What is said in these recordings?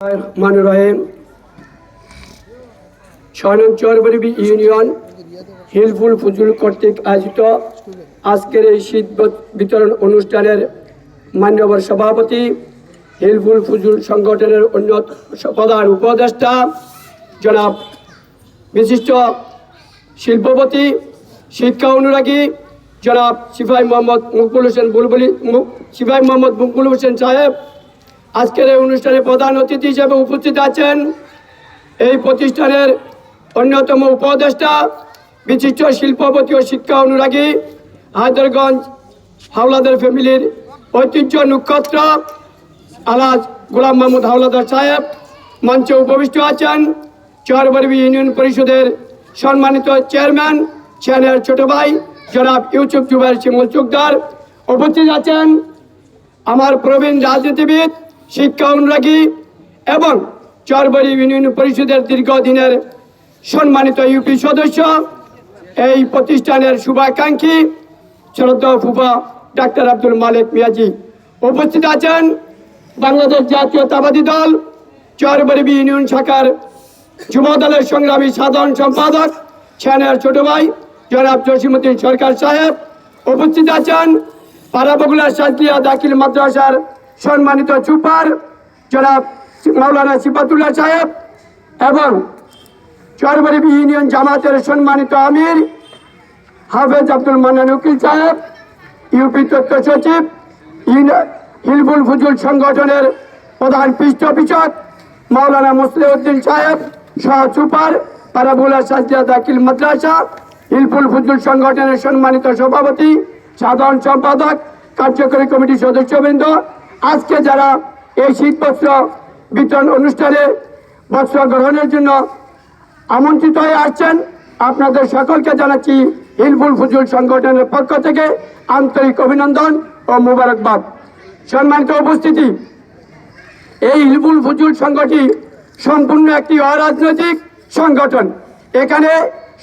রহমানুর রহিম। ৬ নং চরবরবি ইউনিয়ন হিলফুল ফুজুল কর্তৃক আয়োজিত আজকের এই শীত বিতরণ অনুষ্ঠানের মান্যবর সভাপতি, হিলফুল ফুজুল সংগঠনের প্রধান উপদেষ্টা জনাব বিশিষ্ট শিল্পপতি, শিক্ষা অনুরাগী জনাব সিপাহী মোহাম্মদ মকবুল হোসেন সাহেব আজকের এই অনুষ্ঠানে প্রধান অতিথি হিসেবে উপস্থিত আছেন। এই প্রতিষ্ঠানের অন্যতম উপদেষ্টা, বিশিষ্ট শিল্পপতি ও শিক্ষা অনুরাগী, হায়দরগঞ্জ হাওলাদার ফ্যামিলির ঐতিহ্য নক্ষত্র আলহাজ গোলাম মাহমুদ হাওলাদার সাহেব মঞ্চে উপবিষ্ট আছেন। চরবরবি ইউনিয়ন পরিষদের সম্মানিত চেয়ারম্যান সেনের ছোট ভাই জনাব ইউসুফ জুবাইর শিমুল চুকদার উপস্থিত আছেন। আমার প্রবীণ রাজনীতিবিদ, শিক্ষা অনুরাগী এবং চরবরবি ইউনিয়ন পরিষদের দীর্ঘদিনের সম্মানিত ইউপি সদস্য, এই প্রতিষ্ঠানের শুভাকাঙ্ক্ষী শ্রদ্ধা ফুফা ডাক্তার আব্দুল মালিক মিয়াজি উপস্থিত আছেন। বাংলাদেশ জাতীয়তাবাদী দল চরবরবি ইউনিয়ন শাখার যুব দলের সংগ্রামী সাধারণ সম্পাদক সেনের ছোট ভাই জনাব জসিমউদ্দিন সরকার সাহেব উপস্থিত আছেন। পাড়াবগুলা সাদলিয়া দাখিল মাদ্রাসার সম্মানিত সুপার জনাব মাওলানা সিফাতুল্লাহ সাহেব এবং চরবরবি ইউনিয়ন জামাতের সম্মানিত আমির হাফেজ আব্দুল মান্নান উকিল সাহেব, ইউপি তথ্য সচিব, হিলফুল ফুজুল সংগঠনের প্রধান পৃষ্ঠপোষক মাওলানা মুসলিউদ্দিন সাহেব, সহ সুপার পাড়াবগুলা সাদলিয়া দাখিল মাদ্রাসা হিলফুল ফুজুল সংগঠনের সম্মানিত সভাপতি, সাধারণ সম্পাদক, কার্যকরী কমিটির সদস্যবৃন্দ, আজকে যারা এই শীত বস্ত্র বিতরণ অনুষ্ঠানে বস্ত্র গ্রহণের জন্য আমন্ত্রিত হয়ে আসছেন, আপনাদের সকলকে জানাচ্ছি হিলফুল ফুজুল সংগঠনের পক্ষ থেকে আন্তরিক অভিনন্দন ও মোবারকবাদ। সম্মানিত উপস্থিতি, এই হিলফুল ফুজুল সংগঠন সম্পূর্ণ একটি অরাজনৈতিক সংগঠন। এখানে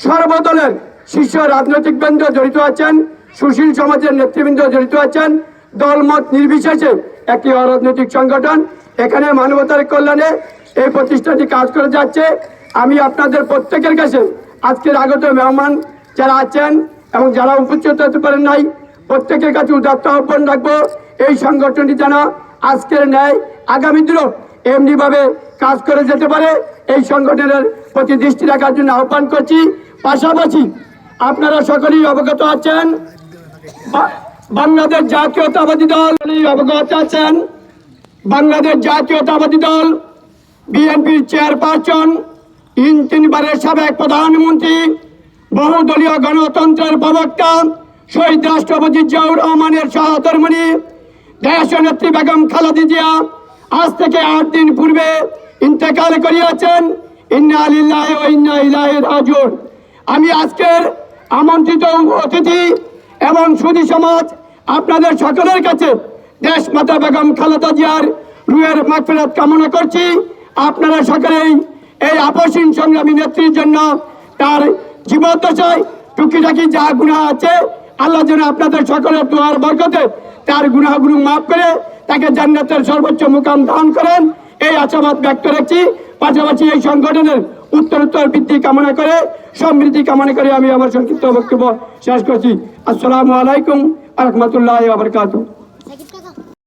সর্বদলের শীর্ষ রাজনৈতিক বৃন্দ জড়িত আছেন, সুশীল সমাজের নেতৃবৃন্দ জড়িত আছেন। দলমত নির্বিশেষে একটি অরাজনৈতিক সংগঠন। এখানে মানবতার কল্যাণে এই প্রতিষ্ঠানটি কাজ করে যাচ্ছে। আমি আপনাদের প্রত্যেকের কাছে আজকের আগত মেহমান যারা আছেন এবং যারা উপস্থিত হতে পারেন নাই, প্রত্যেকের কাছে উদাত্ত আহ্বান রাখবো, এই সংগঠনটি যেন আজকের ন্যায় আগামী দিনও এমনিভাবে কাজ করে যেতে পারে, এই সংগঠনের প্রতি দৃষ্টি রাখার জন্য আহ্বান করছি। পাশাপাশি আপনারা সকলেই অবগত আছেন, বাংলাদেশ জাতীয়তাবাদী দল অবগত আছেন, বাংলাদেশ জাতীয়তাবাদী দল বিএনপির চেয়ারপারসন, 3বারের সাবেক প্রধানমন্ত্রী, বহুদলীয় গণতন্ত্রের প্রবক্তা শহীদ রাষ্ট্রপতি জিয়াউর রহমানের সহধর্মিণী দেশনেত্রী বেগম খালেদা জিয়া আজ থেকে 8 দিন পূর্বে ইন্তেকাল করিয়াছেন। ইন্না লিল্লাহি ওয়া ইন্না ইলাইহি রাজিউন। আমি আজকের আমন্ত্রিত অতিথি এবং সুধী সমাজ আপনাদের সকলের কাছে দেশ মাতা বেগম খালেদা জিয়ার রুহের মাগফিরাত কামনা করছি। আপনারা সকলেই এই আপসহীন সংগ্রামী নেত্রীর জন্য তার জীবদ্দশায় টুকিটাকি যা গুনাহ আছে, আল্লাহ যেন আপনাদের সকলের দোয়ার বরকতে তার গুনাহগুলো মাফ করে তাকে জান্নাতের সর্বোচ্চ মুকাম দান করেন, এই আশাবাদ ব্যক্ত রাখছি। পাশাপাশি এই সংগঠনের উত্তরোত্তর বৃদ্ধি কামনা করে, সমৃদ্ধি কামনা করে আমি আমার সংক্ষিপ্ত বক্তব্য শেষ করছি। আসসালামু আলাইকুম ওয়া রাহমাতুল্লাহি ওয়া বারাকাতুহু।